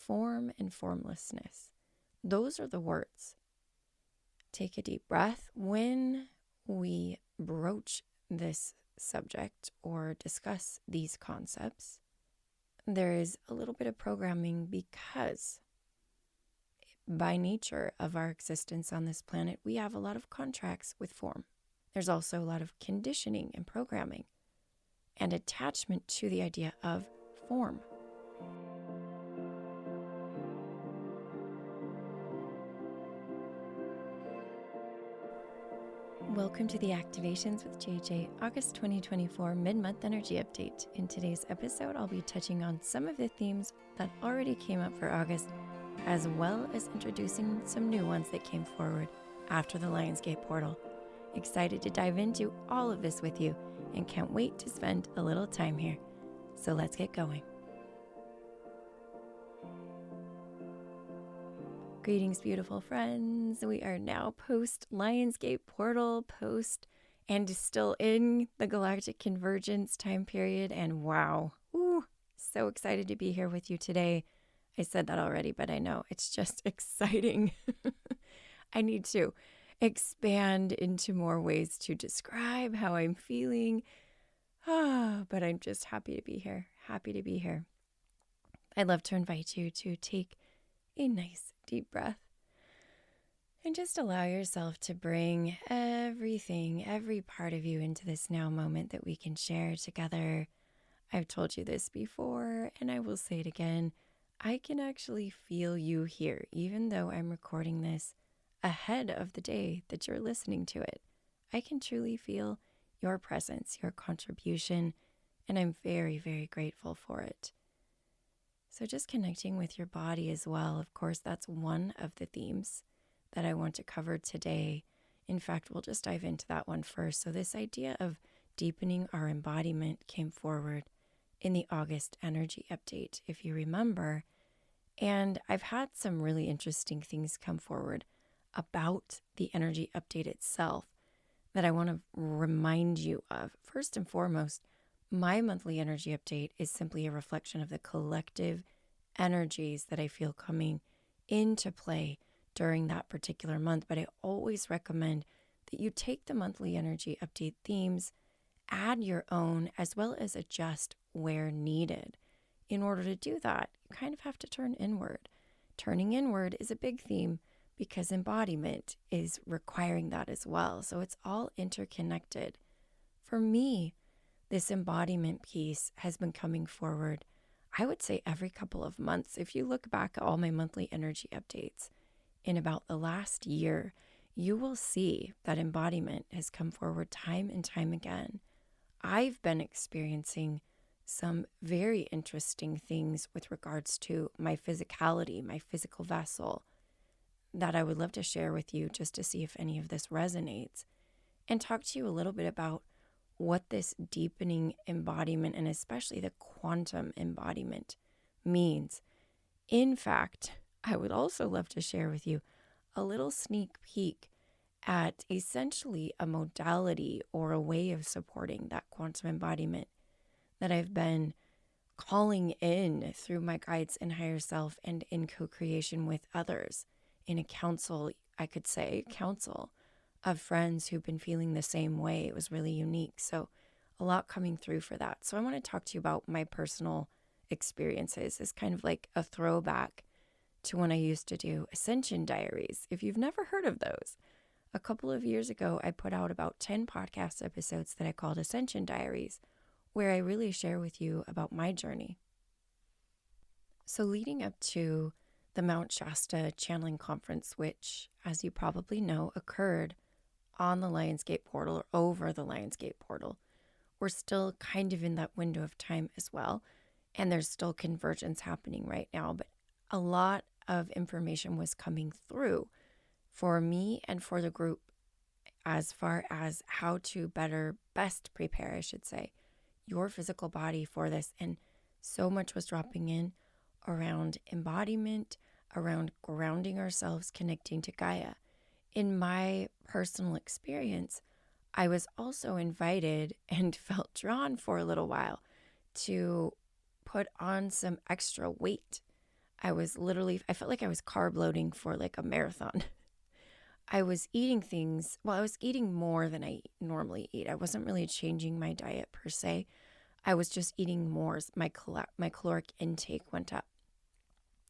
form and formlessness. Those are the words. Take a deep breath. When we broach this subject or discuss these concepts, there is a little bit of programming because by nature of our existence on this planet, we have a lot of contracts with form. There's also a lot of conditioning and programming and attachment to the idea of form. Welcome to the Activations with JJ August 2024 mid-month energy update. In today's episode, I'll be touching on some of the themes that already came up for August, as well as introducing some new ones that came forward after the Lionsgate portal. Excited to dive into all of this with you and can't wait to spend a little time here. So let's get going. Greetings, beautiful friends. We are now post Lionsgate portal, and still in the Galactic convergence time period. And wow, so excited to be here with you today. I said that already, but I know it's just exciting. I need to expand into more ways to describe how I'm feeling. But I'm just happy to be here. I'd love to invite you to take a nice deep breath and just allow yourself to bring everything, every part of you into this now moment that we can share together. I've told you this before, and I will say it again. I can actually feel you here, even though I'm recording this ahead of the day that you're listening to it. I can truly feel your presence, your contribution, and I'm very, very grateful for it. So just connecting with your body as well. Of course, that's one of the themes that I want to cover today. In fact, we'll just dive into that one first. So this idea of deepening our embodiment came forward in the August energy update, if you remember. And I've had some really interesting things come forward about the energy update itself that I want to remind you of. First and foremost, my monthly energy update is simply a reflection of the collective energies that I feel coming into play during that particular month. But I always recommend that you take the monthly energy update themes, add your own, as well as adjust where needed. In order to do that, you kind of have to turn inward. Turning inward is a big theme because embodiment is requiring that as well. So it's all interconnected. For me, this embodiment piece has been coming forward, I would say every couple of months. If you look back at all my monthly energy updates in about the last year, you will see that embodiment has come forward time and time again. I've been experiencing some very interesting things with regards to my physicality, my physical vessel, that I would love to share with you just to see if any of this resonates, and talk to you a little bit about what this deepening embodiment and especially the quantum embodiment means. In fact, I would also love to share with you a little sneak peek at essentially a modality or a way of supporting that quantum embodiment that I've been calling in through my guides and higher self and in co-creation with others in a council, I could say, council of friends who've been feeling the same way. It was really unique. So a lot coming through for that. So I want to talk to you about my personal experiences. It's kind of like a throwback to when I used to do Ascension Diaries. If you've never heard of those, a couple of years ago, I put out about 10 podcast episodes that I called Ascension Diaries, where I really share with you about my journey. So leading up to the Mount Shasta Channeling Conference, which, as you probably know, occurred on the Lionsgate portal or over the Lionsgate portal, we're still kind of in that window of time as well. And there's still convergence happening right now, but a lot of information was coming through for me and for the group as far as how to best prepare, I should say, your physical body for this. And so much was dropping in around embodiment, around grounding ourselves, connecting to Gaia. In my personal experience, I was also invited and felt drawn for a little while to put on some extra weight I felt like I was carb loading for like a marathon. I was eating I was eating more than I normally eat. I wasn't really changing my diet per se. I was just eating more. My caloric intake went up.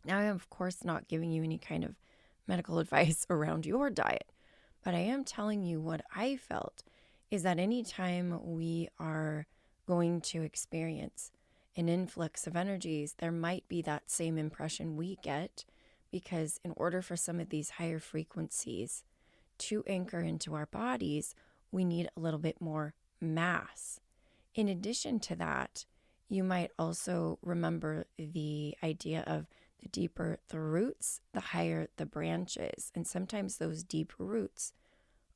Now, I am, of course, not giving you any kind of medical advice around your diet, but I am telling you what I felt is that anytime we are going to experience an influx of energies, there might be that same impression we get, because in order for some of these higher frequencies to anchor into our bodies, we need a little bit more mass. In addition to that, you might also remember the idea of the deeper the roots, the higher the branches. And sometimes those deep roots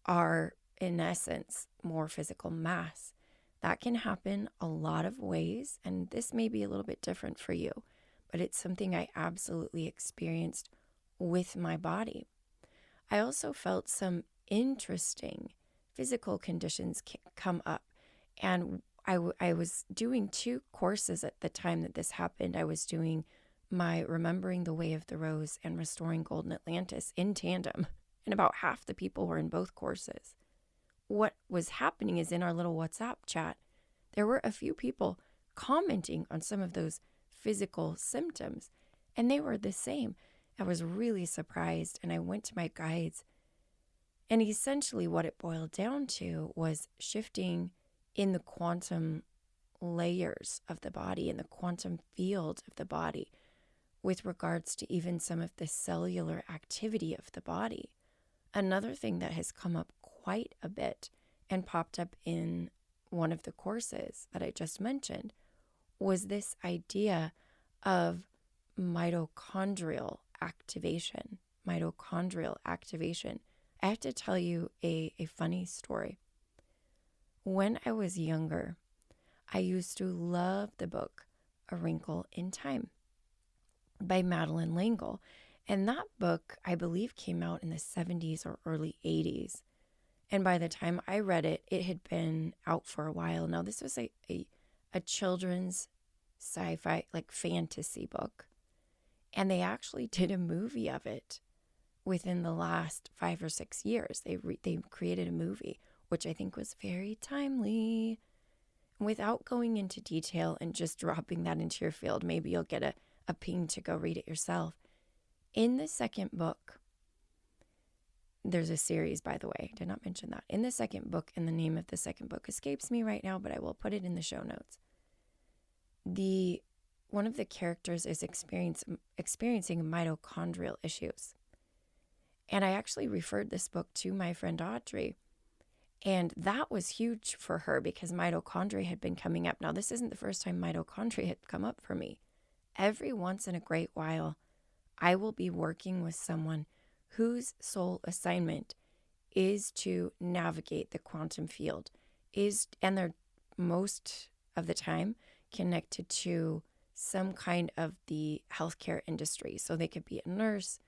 are, in essence, more physical mass. That can happen a lot of ways, and this may be a little bit different for you, but it's something I absolutely experienced with my body. I also felt some interesting physical conditions come up, and I was doing 2 courses at the time that this happened. I was doing my Remembering the Way of the Rose and Restoring Golden Atlantis in tandem, and about half the people were in both courses. What was happening is in our little WhatsApp chat, there were a few people commenting on some of those physical symptoms, and they were the same. I was really surprised, and I went to my guides, and essentially what it boiled down to was shifting in the quantum layers of the body, in the quantum field of the body, with regards to even some of the cellular activity of the body. Another thing that has come up quite a bit and popped up in one of the courses that I just mentioned was this idea of mitochondrial activation. Mitochondrial activation. I have to tell you a funny story. When I was younger, I used to love the book A Wrinkle in Time by Madeleine L'Engle. And that book, I believe, came out in the 70s or early 80s. And by the time I read it, it had been out for a while. Now, this was a children's sci-fi, like fantasy book. And they actually did a movie of it within the last 5 or 6 years. They created a movie, which I think was very timely. Without going into detail and just dropping that into your field, maybe you'll get a ping to go read it yourself. In the second book, there's a series, by the way, I did not mention that. In the second book, and the name of the second book escapes me right now, but I will put it in the show notes. One of the characters is experiencing mitochondrial issues. And I actually referred this book to my friend Audrey. And that was huge for her because mitochondria had been coming up. Now, this isn't the first time mitochondria had come up for me. Every once in a great while, I will be working with someone whose sole assignment is to navigate the quantum field, and they're most of the time connected to some kind of the healthcare industry. So they could be a nurse,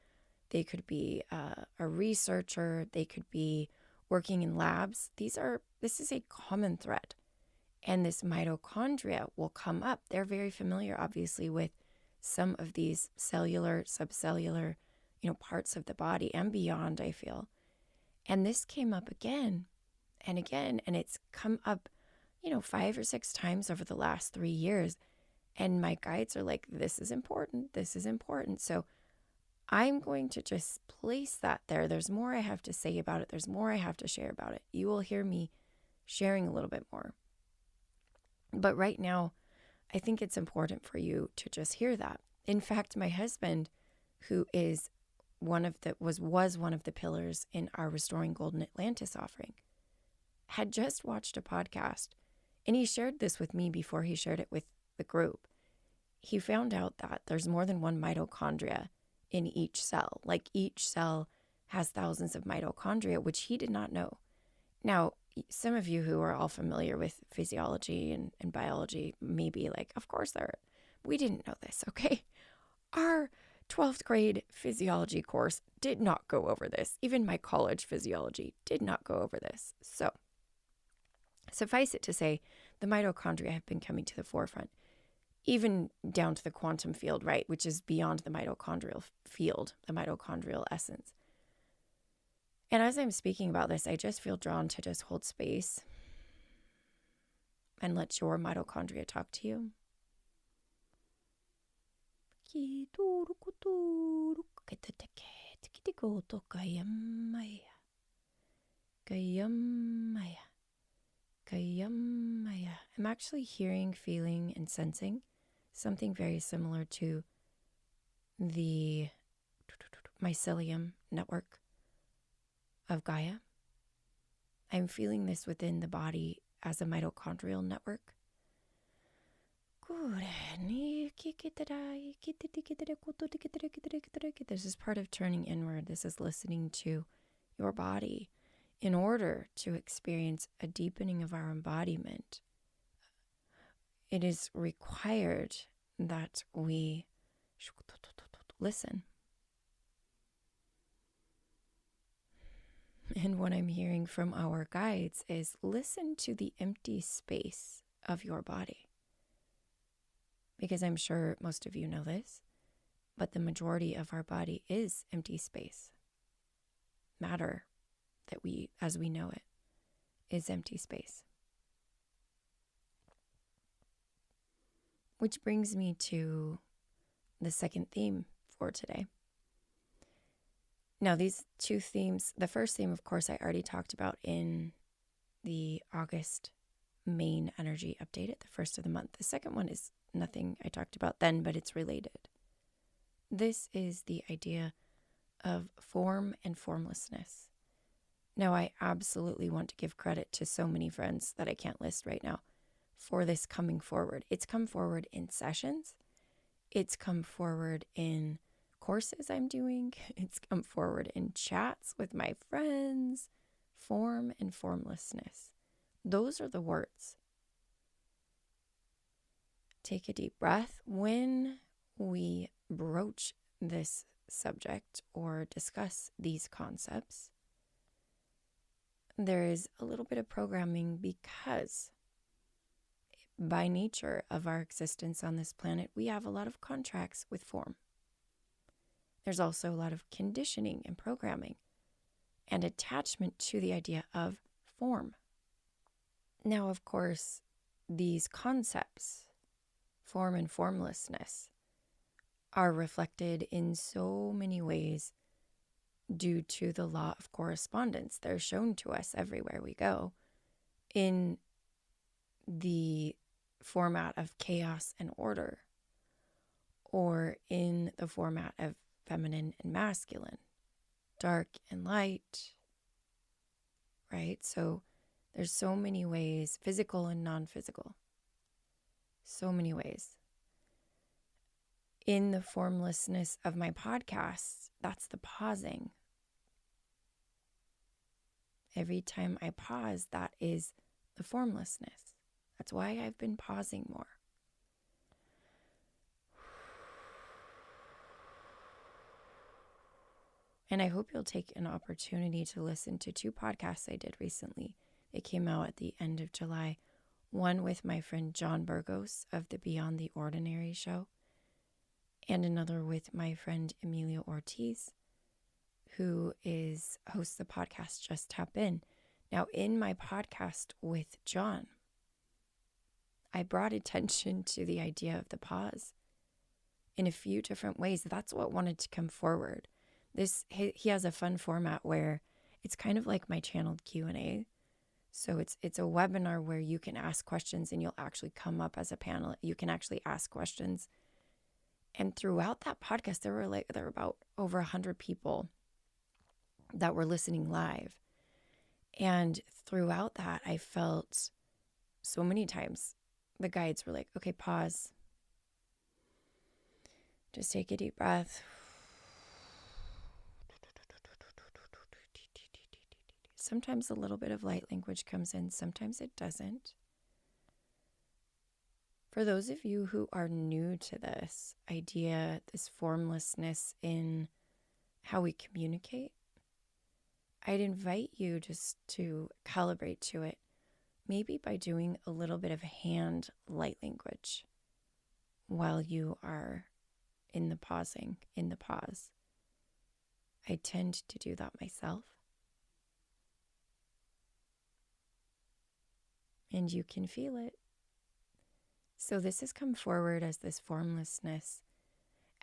they could be a researcher, they could be working in labs. This is a common thread. And this mitochondria will come up. They're very familiar, obviously, with some of these cellular, subcellular, parts of the body and beyond, I feel. And this came up again and again, and it's come up, 5 or 6 times over the last 3 years. And my guides are like, this is important. This is important. So I'm going to just place that there. There's more I have to say about it. There's more I have to share about it. You will hear me sharing a little bit more. But right now, I think it's important for you to just hear that. In fact, my husband, who is was one of the pillars in our Restoring Golden Atlantis offering, had just watched a podcast, and he shared this with me before he shared it with the group. He found out that there's more than one mitochondria in each cell. Like each cell has thousands of mitochondria, which he did not know. Now, some of you who are all familiar with physiology and biology may be like, of course we didn't know this, okay? Our 12th grade physiology course did not go over this. Even my college physiology did not go over this. So, suffice it to say, the mitochondria have been coming to the forefront. even down to the quantum field, right? Which is beyond the mitochondrial field, the mitochondrial essence. And as I'm speaking about this, I just feel drawn to just hold space and let your mitochondria talk to you. I'm actually hearing, feeling, and sensing something very similar to the mycelium network of Gaia. I'm feeling this within the body as a mitochondrial network. This is part of turning inward. This is listening to your body in order to experience a deepening of our embodiment. It is required that we listen. And what I'm hearing from our guides is listen to the empty space of your body. Because I'm sure most of you know this, but the majority of our body is empty space. Matter that we, as we know it, is empty space. Which brings me to the second theme for today. Now, these two themes, the first theme, of course, I already talked about in the August main energy update at the first of the month. The second one is nothing I talked about then, but it's related. This is the idea of form and formlessness. Now, I absolutely want to give credit to so many friends that I can't list right now for this coming forward. It's come forward in sessions. It's come forward in courses I'm doing. It's come forward in chats with my friends. Form and formlessness. Those are the words. Take a deep breath. When we broach this subject or discuss these concepts, there is a little bit of programming because by nature of our existence on this planet, we have a lot of contracts with form. There's also a lot of conditioning and programming and attachment to the idea of form. Now, of course, these concepts, form and formlessness, are reflected in so many ways due to the law of correspondence. They're shown to us everywhere we go in the format of chaos and order, or in the format of feminine and masculine, dark and light, right? So there's so many ways, physical and non-physical, so many ways. In the formlessness of my podcast, that's the pausing. Every time I pause, that is the formlessness. That's why I've been pausing more. And I hope you'll take an opportunity to listen to two podcasts I did recently. They came out at the end of July. One with my friend John Burgos of the Beyond the Ordinary show, and another with my friend Emilio Ortiz, who hosts the podcast Just Tap In. Now, in my podcast with John, I brought attention to the idea of the pause in a few different ways. That's what wanted to come forward. He has a fun format where it's kind of like my channeled Q&A. So it's a webinar where you can ask questions and you'll actually come up as a panel. You can actually ask questions. And throughout that podcast, there were about over 100 people that were listening live. And throughout that, I felt so many times the guides were like, okay, pause. Just take a deep breath. Sometimes a little bit of light language comes in, sometimes it doesn't. For those of you who are new to this idea, this formlessness in how we communicate, I'd invite you just to calibrate to it, maybe by doing a little bit of hand light language while you are in the pause. I tend to do that myself. And you can feel it. So this has come forward as this formlessness,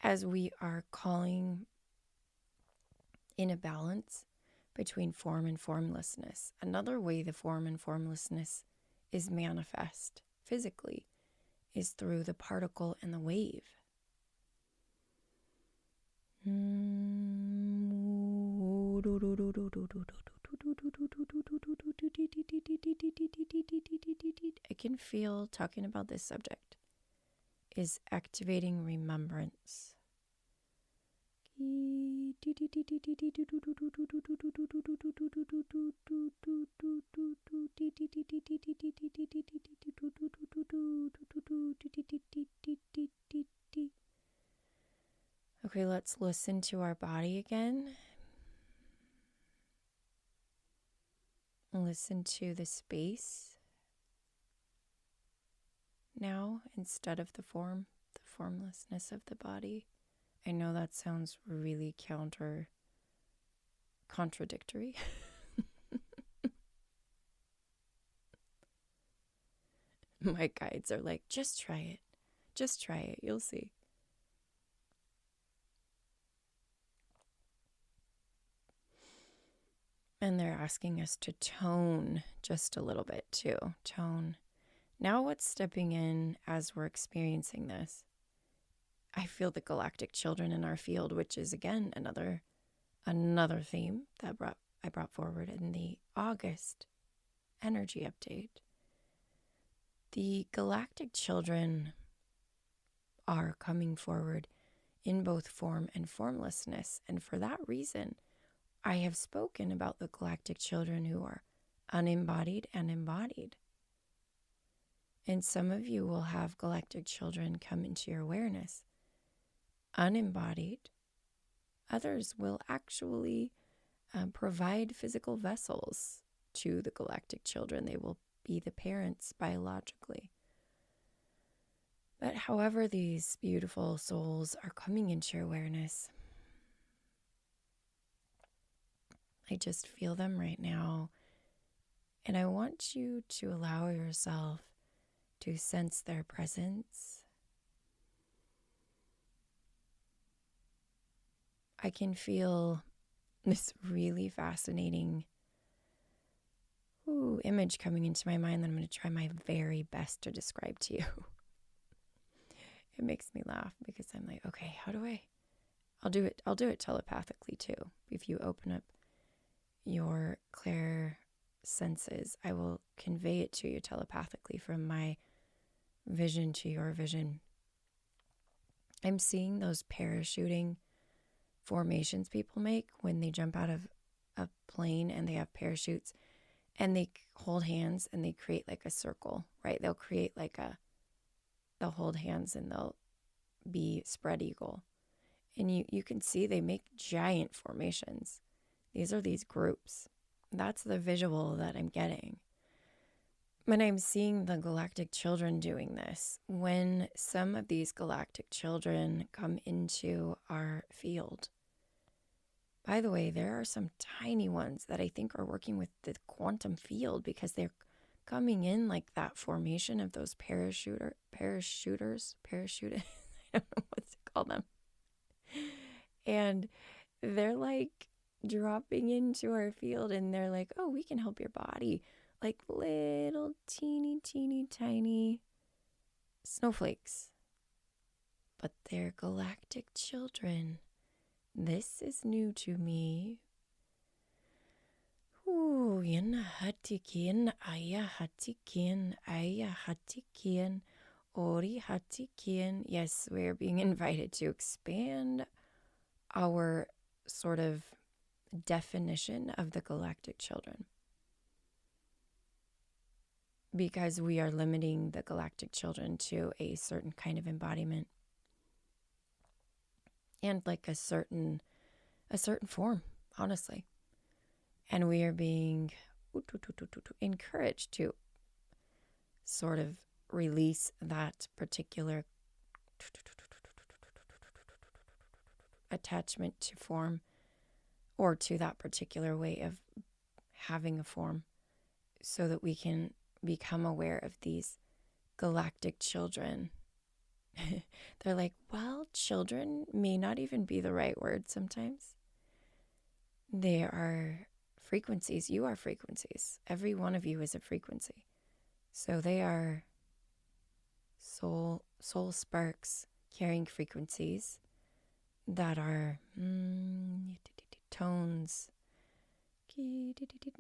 as we are calling in a balance between form and formlessness. Another way the form and formlessness is manifest physically is through the particle and the wave. I can feel talking about this subject is activating remembrance. Okay, let's listen to our body again. Listen to the space now instead of the formlessness of the body. I know that sounds really contradictory. My guides are like, just try it. Just try it. You'll see. And they're asking us to tone just a little bit too. Tone. Now what's stepping in as we're experiencing this? I feel the galactic children in our field, which is again another theme that I brought forward in the August energy update. The galactic children are coming forward in both form and formlessness. And for that reason, I have spoken about the galactic children who are unembodied and embodied. And some of you will have galactic children come into your awareness unembodied. Others will actually provide physical vessels to the galactic children. They will be the parents biologically. But however these beautiful souls are coming into your awareness, I just feel them right now. And I want you to allow yourself to sense their presence. I can feel this really fascinating image coming into my mind that I'm going to try my very best to describe to you. It makes me laugh because I'm like, okay, I'll do it telepathically too. If you open up your clair senses, I will convey it to you telepathically from my vision to your vision. I'm seeing those parachuting formations people make when they jump out of a plane and they have parachutes and they hold hands and they create like a circle, right? They'll create they'll hold hands and they'll be spread eagle. And you can see they make giant formations. These are these groups. That's the visual that I'm getting. When I'm seeing the galactic children doing this, when some of these galactic children come into our field, by the way, there are some tiny ones that I think are working with the quantum field because they're coming in like that formation of those parachuters, I don't know what to call them. And they're like dropping into our field and they're like, oh, we can help your body. Like little teeny tiny snowflakes. But they're galactic children. This is new to me. Yin hatikin, aya hatikin, ori hatikin. Yes, we're being invited to expand our sort of definition of the galactic children. Because we are limiting the galactic children to a certain kind of embodiment and like a certain form, honestly. And we are being encouraged to sort of release that particular attachment to form or to that particular way of having a form, so that we can become aware of these galactic children. They're like, well, children may not even be the right word sometimes. They are frequencies. You are frequencies. Every one of you is a frequency. So they are soul sparks carrying frequencies that are tones,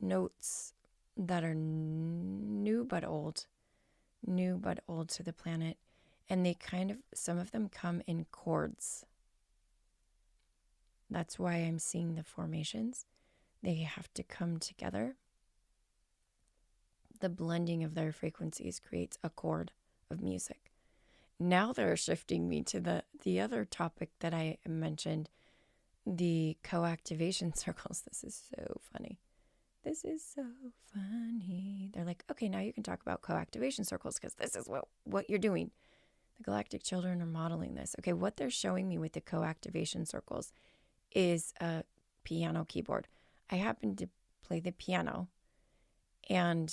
notes that are new but old to the planet. And they some of them come in chords. That's why I'm seeing the formations. They have to come together. The blending of their frequencies creates a chord of music. Now they're shifting me to the other topic that I mentioned, the co-activation circles. This is so funny. They're like, okay, now you can talk about co-activation circles because this is what you're doing. The galactic children are modeling this. Okay, what they're showing me with the co-activation circles is a piano keyboard. I happen to play the piano, and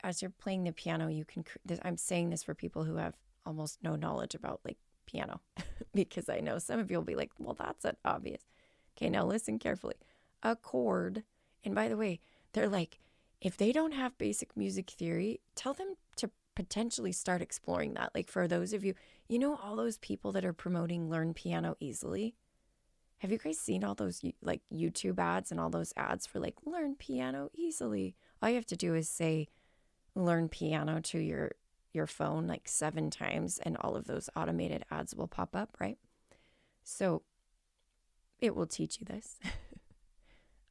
as you're playing the piano, you can, I'm saying this for people who have almost no knowledge about like piano, because I know some of you will be like, well, that's obvious. Okay, now listen carefully. A chord, and by the way, they're like, if they don't have basic music theory, tell them to potentially start exploring that. Like for those of you, all those people that are promoting Learn Piano Easily. Have you guys seen all those like YouTube ads and all those ads for like Learn Piano Easily? All you have to do is say Learn Piano to your phone like 7 times, and all of those automated ads will pop up, right? So it will teach you this.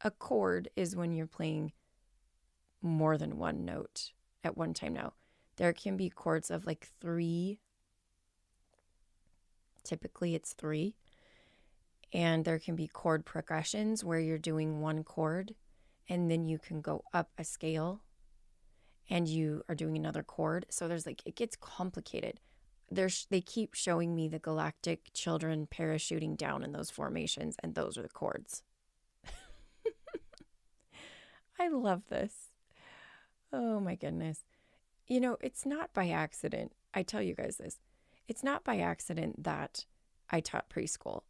A chord is when you're playing more than one note at one time. Now, there can be chords of like 3. Typically it's 3. And there can be chord progressions where you're doing one chord and then you can go up a scale and you are doing another chord. So there's like, it gets complicated. They keep showing me the galactic children parachuting down in those formations, and those are the chords. I love this. Oh my goodness. It's not by accident. I tell you guys this. It's not by accident that I taught preschool.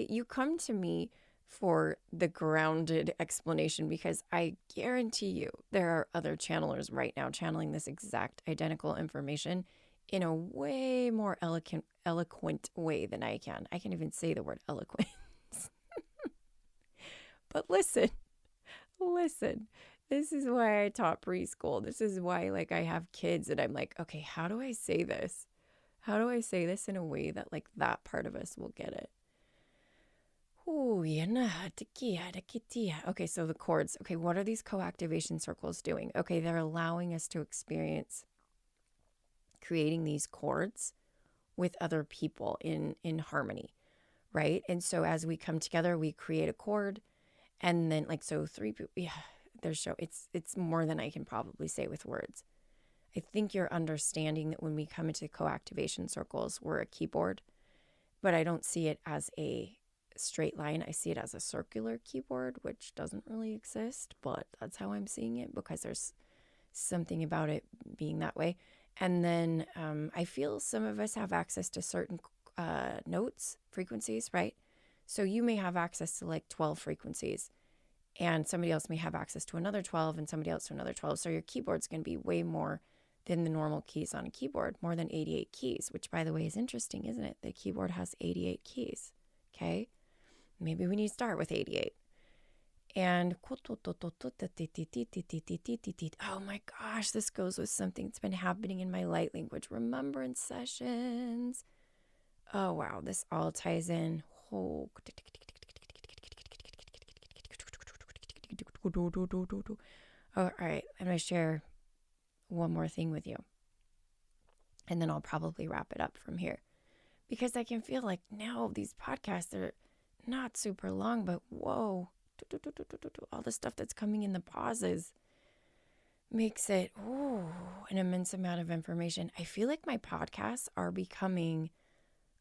You come to me for the grounded explanation, because I guarantee you there are other channelers right now channeling this exact identical information in a way more eloquent way than I can. I can't even say the word eloquent. But listen, this is why I taught preschool. This is why like I have kids and I'm like, okay, how do I say this? How do I say this in a way that like that part of us will get it? Okay, so the chords. Okay, what are these co-activation circles doing? Okay, they're allowing us to experience creating these chords with other people in harmony, right? And so as we come together, we create a chord, and then like so 3 people. Yeah, it's more than I can probably say with words. I think you're understanding that when we come into co-activation circles, we're a keyboard, but I don't see it as a straight line. I see it as a circular keyboard, which doesn't really exist, but that's how I'm seeing it because there's something about it being that way. And then I feel some of us have access to certain notes, frequencies, right? So you may have access to like 12 frequencies, and somebody else may have access to another 12, and somebody else to another 12. So your keyboard's going to be way more than the normal keys on a keyboard, more than 88 keys, which by the way is interesting, isn't it? The keyboard has 88 keys. Okay. Maybe we need to start with 88. And oh my gosh, this goes with something that's been happening in my light language remembrance sessions. Oh wow, this all ties in. All right, I'm going to share one more thing with you, and then I'll probably wrap it up from here, because I can feel like now these podcasts are not super long, but whoa, all the stuff that's coming in the pauses. makes it an immense amount of information. I feel like my podcasts are becoming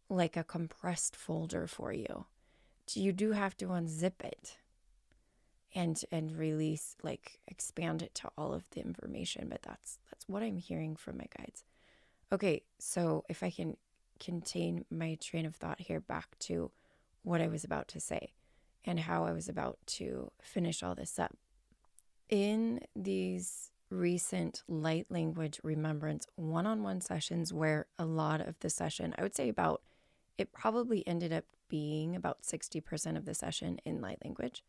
like a compressed folder for you. You do have to unzip it and release, like expand it to all of the information, but that's what I'm hearing from my guides. Okay, so if I can contain my train of thought here back to what I was about to say and how I was about to finish all this up. In these recent light language remembrance one-on-one sessions, where a lot of the session, I would say it probably ended up being about 60% of the session in light language,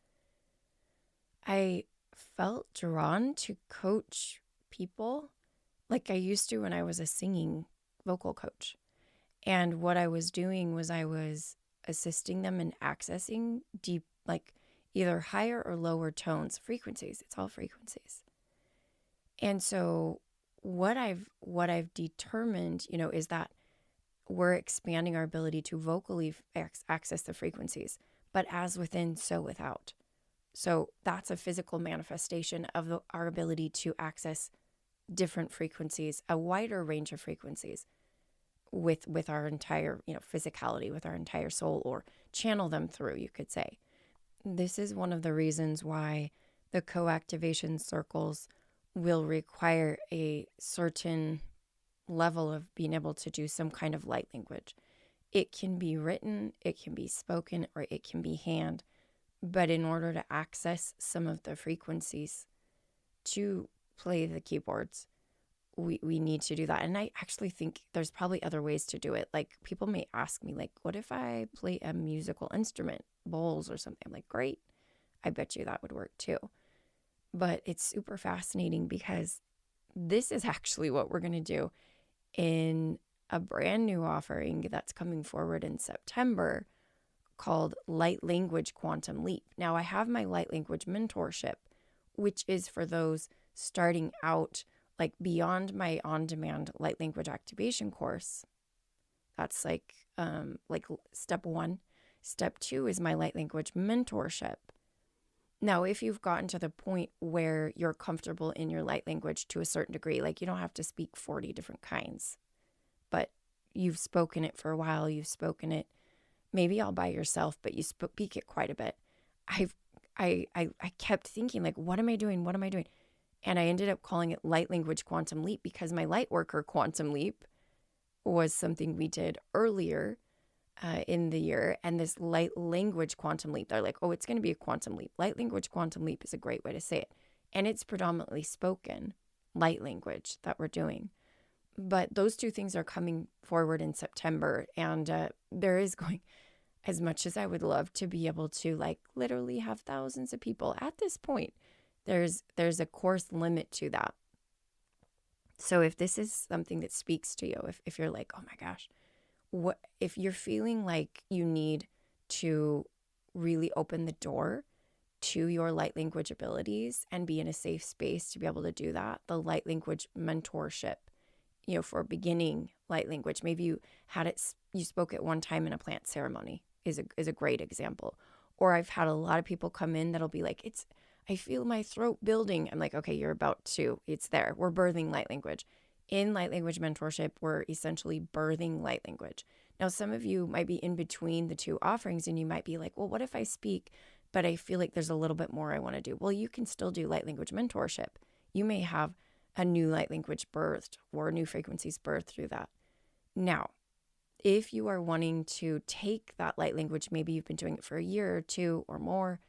I felt drawn to coach people like I used to when I was a singing vocal coach. And what I was doing was I was assisting them in accessing deep, like either higher or lower tones, frequencies. It's all frequencies. And so what I've determined, is that we're expanding our ability to vocally access the frequencies, but as within, so without. So that's a physical manifestation of our ability to access different frequencies, a wider range of frequencies with our entire, physicality, with our entire soul, or channel them through, you could say. This is one of the reasons why the co-activation circles will require a certain level of being able to do some kind of light language. It can be written, it can be spoken, or it can be hand. But in order to access some of the frequencies to play the keyboards, we need to do that. And I actually think there's probably other ways to do it. Like people may ask me, like, what if I play a musical instrument, bowls or something? I'm like, great. I bet you that would work too. But it's super fascinating because this is actually what we're going to do in a brand new offering that's coming forward in September called Light Language Quantum Leap. Now, I have my Light Language mentorship, which is for those starting out, like beyond my on-demand light language activation course. That's like step 1. Step 2 is my light language mentorship. Now, if you've gotten to the point where you're comfortable in your light language to a certain degree, like you don't have to speak 40 different kinds, but you've spoken it for a while, you've spoken it maybe all by yourself, but you speak it quite a bit. I kept thinking, like, what am I doing? What am I doing? And I ended up calling it Light Language Quantum Leap because my Light Worker Quantum Leap was something we did earlier in the year. And this Light Language Quantum Leap, they're like, oh, it's going to be a quantum leap. Light Language Quantum Leap is a great way to say it. And it's predominantly spoken light language that we're doing. But those two things are coming forward in September. And there is going, as much as I would love to be able to like literally have thousands of people at this point, there's a course limit to that. So if this is something that speaks to you, if you're like, oh my gosh, what if you're feeling like you need to really open the door to your light language abilities and be in a safe space to be able to do that, the light language mentorship, for beginning light language, maybe you spoke it one time in a plant ceremony is a great example. Or I've had a lot of people come in that'll be like, I feel my throat building. I'm like, okay, it's there. We're birthing light language. In light language mentorship, we're essentially birthing light language. Now, some of you might be in between the two offerings and you might be like, well, what if I speak, but I feel like there's a little bit more I want to do? Well, you can still do light language mentorship. You may have a new light language birthed or new frequencies birthed through that. Now, if you are wanting to take that light language, maybe you've been doing it for a year or two or more,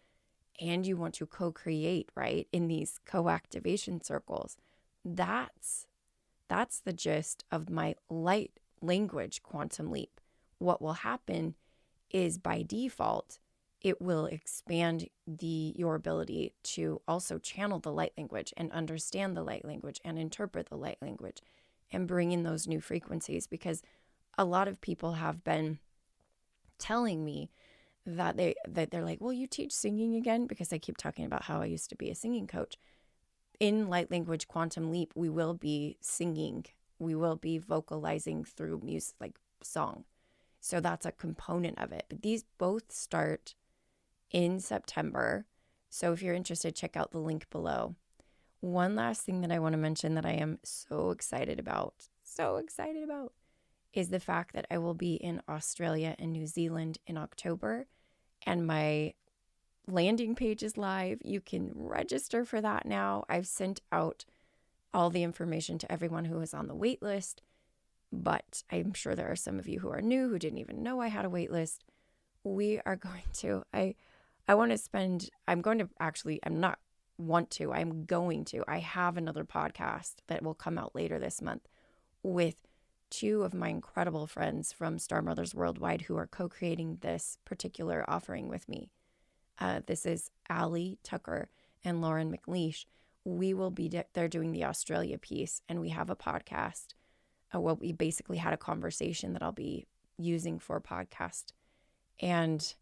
and you want to co-create, right, in these co-activation circles, that's the gist of my light language quantum leap. What will happen is by default, it will expand your ability to also channel the light language and understand the light language and interpret the light language and bring in those new frequencies, because a lot of people have been telling me that they're like, well, you teach singing again? Because I keep talking about how I used to be a singing coach. In Light Language Quantum Leap, we will be singing. We will be vocalizing through music, like song. So that's a component of it. But these both start in September. So if you're interested, check out the link below. One last thing that I want to mention that I am so excited about, is the fact that I will be in Australia and New Zealand in October, and my landing page is live. You can register for that now. I've sent out all the information to everyone who is on the wait list, but I'm sure there are some of you who are new who didn't even know I had a wait list. We are going to, I have another podcast that will come out later this month with two of my incredible friends from Star Mothers Worldwide who are co-creating this particular offering with me. This is Allie Tucker and Lauren McLeish. We will be they're doing the Australia piece, and we have a podcast. We basically had a conversation that I'll be using for a podcast. And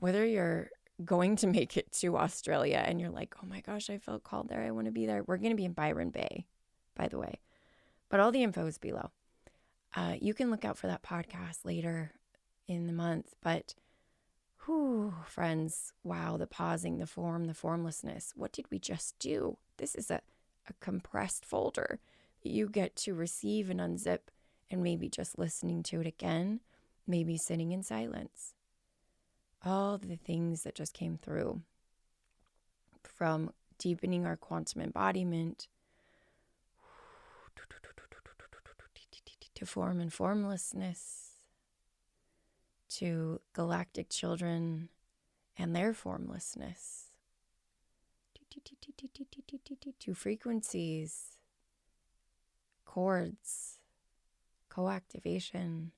whether you're going to make it to Australia and you're like, oh my gosh, I felt called there, I want to be there. We're going to be in Byron Bay, by the way. But all the info is below. You can look out for that podcast later in the month. But, friends, wow, the pausing, the form, the formlessness. What did we just do? This is a compressed folder. You get to receive and unzip, and maybe just listening to it again, maybe sitting in silence. All the things that just came through, from deepening our quantum embodiment to form and formlessness, to galactic children and their formlessness, to frequencies, chords, co-activation,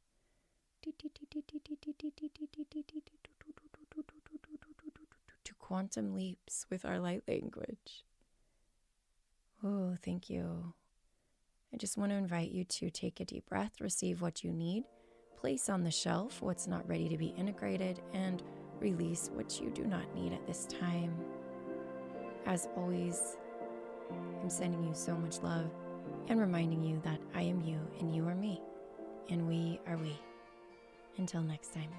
to quantum leaps with our light language. Oh, thank you. I just want to invite you to take a deep breath, receive what you need, place on the shelf what's not ready to be integrated, and release what you do not need at this time. As always, I'm sending you so much love and reminding you that I am you and you are me, and we are we. Until next time.